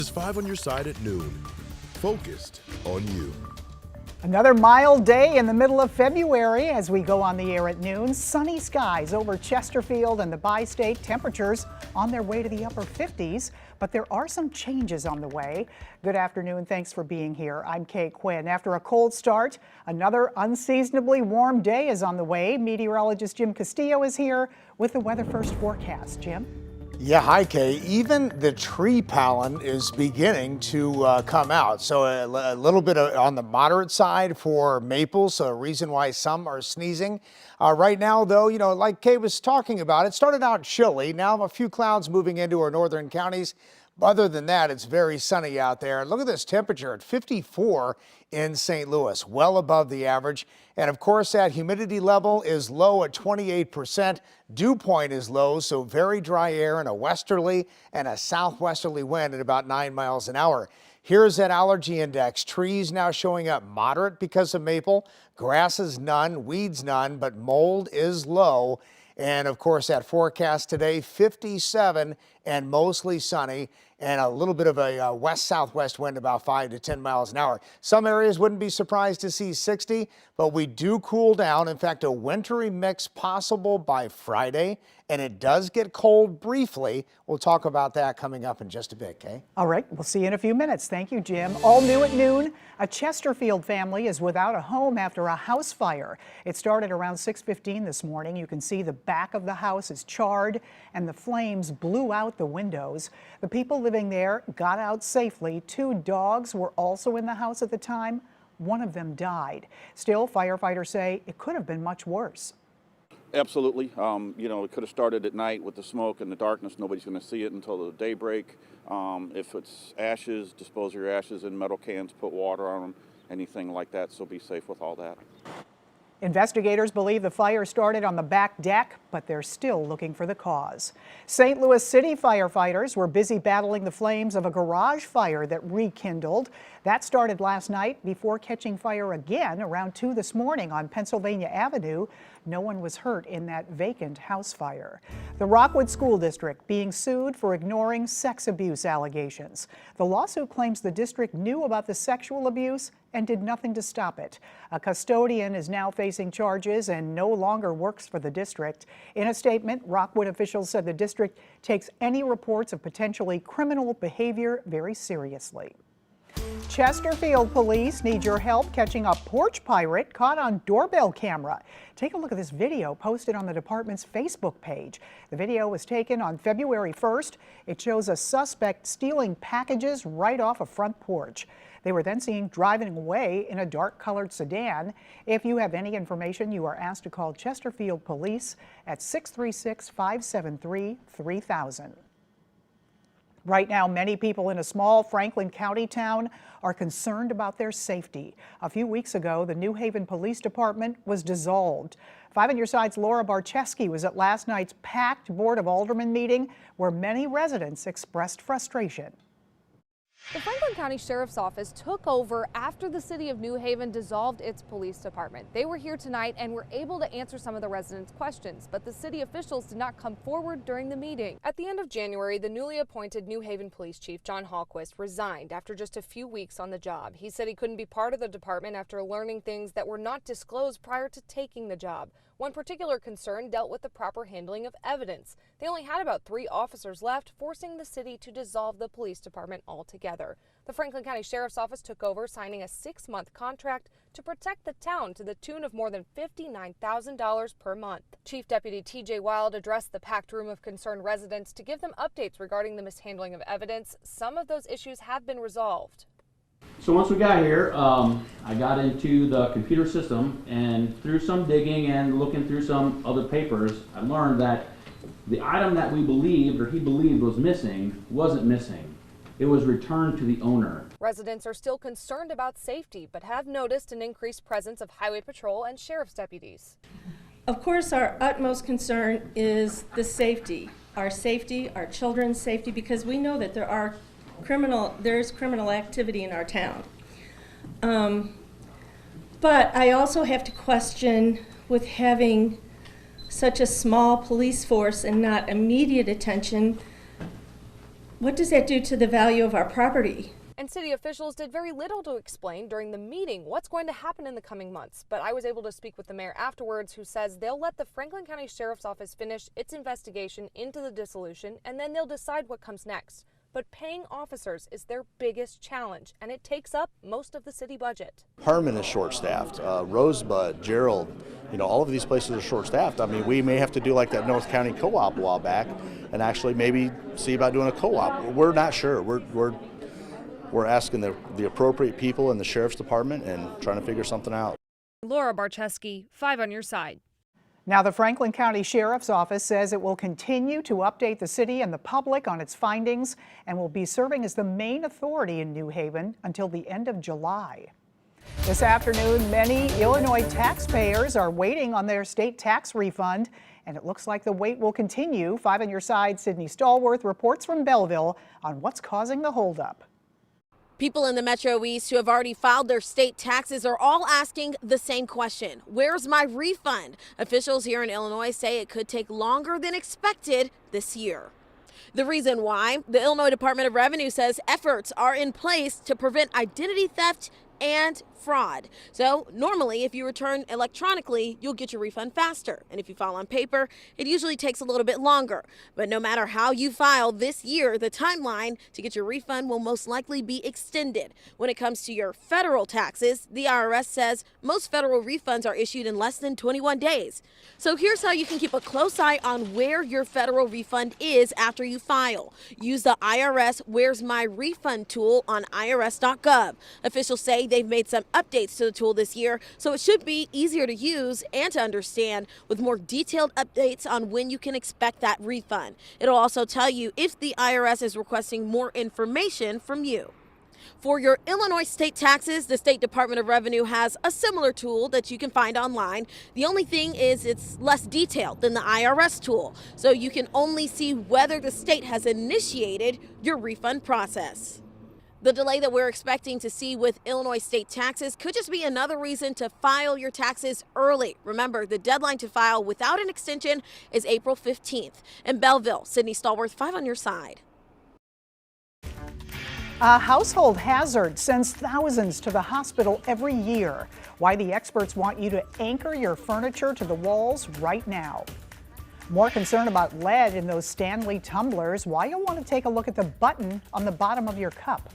It's 5 on your side at noon. Focused on you. Another mild day in the middle of February as we go on the air at noon. Sunny skies over Chesterfield and the bi-state. Temperatures on their way to the upper 50s, but there are some changes on the way. Good afternoon. Thanks for being here. I'm Kay Quinn. After a cold start, another unseasonably warm day is on the way. Meteorologist Jim Castillo is here with the Weather First forecast. Jim? Yeah, hi Kay. Even the tree pollen is beginning to come out. So a little bit on the moderate side for maples, so a reason why some are sneezing. Right now though, like Kay was talking about, it started out chilly. Now a few clouds moving into our northern counties. Other than that, it's very sunny out there. Look at this temperature at 54 in St. Louis, well above the average. And of course, that humidity level is low at 28%. Dew point is low, so very dry air and a westerly and a southwesterly wind at about 9 miles an hour. Here's that allergy index. Trees now showing up moderate because of maple. Grasses none, weeds none, but mold is low. And of course, that forecast today, 57 and mostly sunny, and a little bit of a west-southwest wind about 5 to 10 miles an hour. Some areas wouldn't be surprised to see 60, but we do cool down. In fact, a wintry mix possible by Friday, and it does get cold briefly. We'll talk about that coming up in just a bit, Kay. All right, we'll see you in a few minutes. Thank you, Jim. All new at noon, a Chesterfield family is without a home after a house fire. It started around 6:15 this morning. You can see the back of the house is charred and the flames blew out the windows. The people living there got out safely. 2 dogs were also in the house at the time. One of them died. Still, firefighters say it could have been much worse. Absolutely. It could have started at night with the smoke and the darkness. Nobody's going to see it until the daybreak. If it's ashes, dispose your ashes in metal cans, put water on them, anything like that, so be safe with all that. Investigators believe the fire started on the back deck, but they're still looking for the cause. St. Louis City firefighters were busy battling the flames of a garage fire that rekindled. That started last night before catching fire again around 2 this morning on Pennsylvania Avenue. No one was hurt in that vacant house fire. The Rockwood School District being sued for ignoring sex abuse allegations. The lawsuit claims the district knew about the sexual abuse and did nothing to stop it. A custodian is now facing charges and no longer works for the district. In a statement, Rockwood officials said the district takes any reports of potentially criminal behavior very seriously. Chesterfield police need your help catching a porch pirate caught on doorbell camera. Take a look at this video posted on the department's Facebook page. The video was taken on February 1st. It shows a suspect stealing packages right off a front porch. They were then seen driving away in a dark-colored sedan. If you have any information, you are asked to call Chesterfield Police at 636-573-3000. Right now, many people in a small Franklin County town are concerned about their safety. A few weeks ago, the New Haven Police Department was dissolved. 5 on your side's Laura Barczewski was at last night's packed Board of Aldermen meeting where many residents expressed frustration. The Franklin County Sheriff's Office took over after the city of New Haven dissolved its police department. They were here tonight and were able to answer some of the residents' questions, but the city officials did not come forward during the meeting. At the end of January, the newly appointed New Haven Police Chief John Hallquist resigned after just a few weeks on the job. He said he couldn't be part of the department after learning things that were not disclosed prior to taking the job. One particular concern dealt with the proper handling of evidence. They only had about 3 officers left, forcing the city to dissolve the police department altogether. The Franklin County Sheriff's Office took over, signing a 6-month contract to protect the town to the tune of more than $59,000 per month. Chief Deputy T.J. Wild addressed the packed room of concerned residents to give them updates regarding the mishandling of evidence. Some of those issues have been resolved. So once we got here, I got into the computer system, and through some digging and looking through some other papers, I learned that the item that we believed, or he believed, was missing wasn't missing. It was returned to the owner. Residents are still concerned about safety, but have noticed an increased presence of highway patrol and sheriff's deputies. Of course, our utmost concern is the safety, our children's safety, because we know that there is criminal activity in our town. But I also have to question, with having such a small police force and not immediate attention, what does that do to the value of our property? And city officials did very little to explain during the meeting what's going to happen in the coming months. But I was able to speak with the mayor afterwards, who says they'll let the Franklin County Sheriff's Office finish its investigation into the dissolution, and then they'll decide what comes next. But paying officers is their biggest challenge, and it takes up most of the city budget. Harmon is short-staffed. Rosebud, Gerald, all of these places are short-staffed. I mean, we may have to do like that North County co-op a while back and actually maybe see about doing a co-op. We're not sure. We're asking the appropriate people in the Sheriff's Department and trying to figure something out. Laura Barczewski, 5 on your side. Now, the Franklin County Sheriff's Office says it will continue to update the city and the public on its findings and will be serving as the main authority in New Haven until the end of July. This afternoon, many Illinois taxpayers are waiting on their state tax refund, and it looks like the wait will continue. 5 on your side, Sydney Stallworth reports from Belleville on what's causing the holdup. People in the Metro East who have already filed their state taxes are all asking the same question. Where's my refund? Officials here in Illinois say it could take longer than expected this year. The reason why? The Illinois Department of Revenue says efforts are in place to prevent identity theft and fraud. So normally, if you return electronically, you'll get your refund faster. And if you file on paper, it usually takes a little bit longer. But no matter how you file this year, the timeline to get your refund will most likely be extended. When it comes to your federal taxes, the IRS says most federal refunds are issued in less than 21 days. So here's how you can keep a close eye on where your federal refund is after you file. Use the IRS Where's My Refund tool on irs.gov. Officials say they've made some updates to the tool this year, so it should be easier to use and to understand, with more detailed updates on when you can expect that refund. It'll also tell you if the IRS is requesting more information from you. For your Illinois state taxes, the State Department of Revenue has a similar tool that you can find online. The only thing is it's less detailed than the IRS tool, so you can only see whether the state has initiated your refund process. The delay that we're expecting to see with Illinois state taxes could just be another reason to file your taxes early. Remember, the deadline to file without an extension is April 15th. In Belleville, Sydney Stallworth, 5 on your side. A household hazard sends thousands to the hospital every year. Why the experts want you to anchor your furniture to the walls right now. More concerned about lead in those Stanley tumblers. Why you want to take a look at the button on the bottom of your cup.